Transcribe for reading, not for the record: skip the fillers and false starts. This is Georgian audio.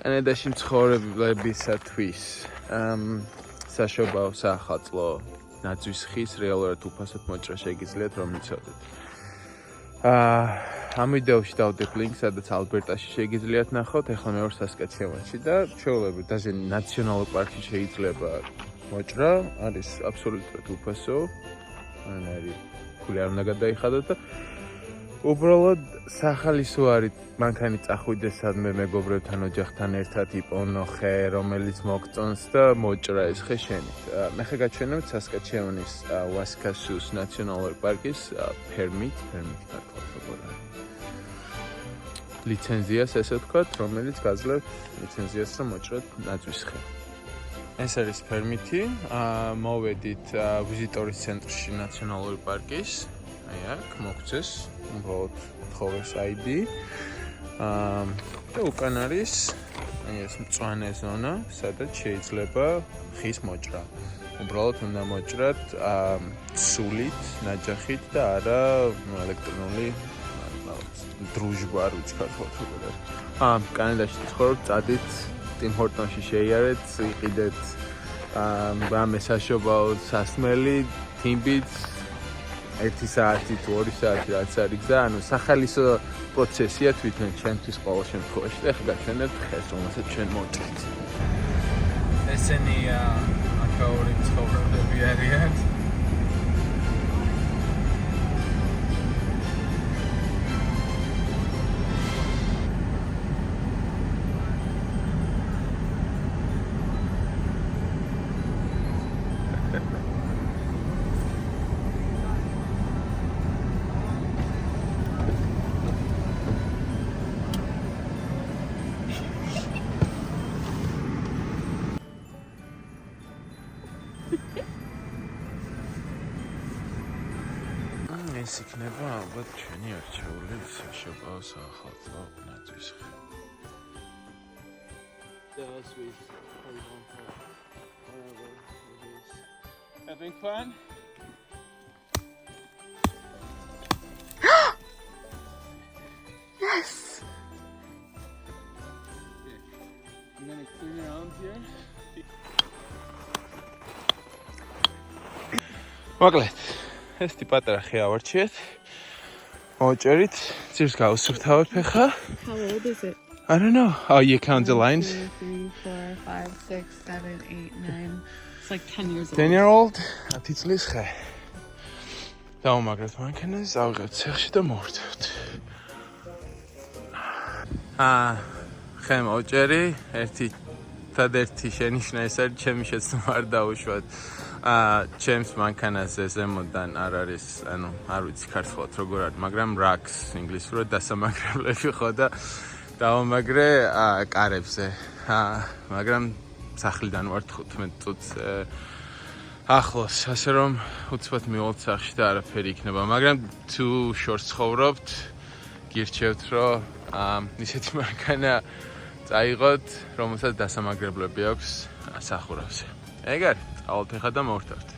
კანადაში მცხოვრებლებისათვის საშობაო საახალწლო ნაძვის ხის რეალურად უფასოდ მოჭრა შეგიძლიათ რომ იცოდეთ. ამ ვიდეოში დავდებ ლინკს, სადაც ალბერტაში შეგიძლიათ ნახოთ, ეხლა მე ვარ სასკაჩევანში და ჩვეულებრივ даже ნაციონალურ პარკში შეიძლება მოჭრა, არის აბსოლუტურად უფასო. ანარი ფული არ უნდა გადაიხადოთ და უბრალოდ სახალისო არის მანქანი წახვიდეს სადმე მეგობრებთან ოჯახთან ერთად იპონო ხე, რომელიც მოგწონს და მოჭრა ეს ხე შენით. მე ხე გაჩვენებთ სასკაჩევანის ვასკასუს ნაციონალური პარკის პერმიტ ქართულად. ლიცენზიას ესე ვთქვათ, რომელიც გაძლევთ ლიცენზიას რომ მოჭრათ ნაძვის ხე. ეს არის პერმიტი, მოვედით ვიზიტორის ცენტრში ნაციონალური პარკის. აი აქ მოგწეს უბრალოდ თხოვეს ID და უკან არის ეს მწვანე ზონა, სადაც შეიძლება ხის მოჭრა. უბრალოდ უნდა მოჭრათ სულით, ნაჯახით და არა ელექტრონული დრუჟბა, არ ვიცი ქართულად როგორ არის. კანადაში ცხოვრობთ, წადით ტიმ ჰორტონში შეიარეთ, იყიდეთ რამე საშობაო სასმელი, თიმბიც 1 საათი თუ 2 საათი რაც არის გზა, ანუ სახალისო პროცესია თვითონ ჩვენთვის ყოველ შემთხვევაში. ეხლა გაჩვენებთ ხეს, რომელსაც ჩვენ მოვჭრით. ესენი აკაური ცხოვრებები არიან. ეს იქნება ალბათ ჩვენი არჩეული საშობაო საახალწლო ნაძვის ხე. Having fun? Yes! I'm gonna clean around here. მოკლედ, ეს პატარა ხე ავარჩიეთ. მოვჭერით, ძირს გავუსუფთავებ ახლა. How old is it? I don't know. Oh, you count the lines? 2, 3, 4, 5, 6, 7, 8, 9. It's like 10 years old. 10-year-old? 10 წლის ხე. დავუმაგრეთ მანქანას, ავიღეთ ცეხში და მოვარდოთ. ხე მოვჭერი, ერთადერთი შენიშვნა ეს არის, ჩემი შეცდომა არ დაუშვათ. ჩემს მანქანაზე ზემოდან არ არის, ანუ არ ვიცი ქართულად როგორ არის, მაგრამ racks ინგლისურად დასამაგრებლები ხო და დავამაგრე კარებზე. მაგრამ სახლიდან ვარ 15 წუთს ახლოს, ასე რომ უცბად მივალთ სახლში და არაფერი იქნება. მაგრამ თუ შორს ცხოვრობთ, გირჩევთ რომ ისეთი მანქანა წაიღოთ, რომელსაც დასამაგრებლები აქვს სახურავზე. ეგ არის, წავალთ ახლა და მოვარდოთ.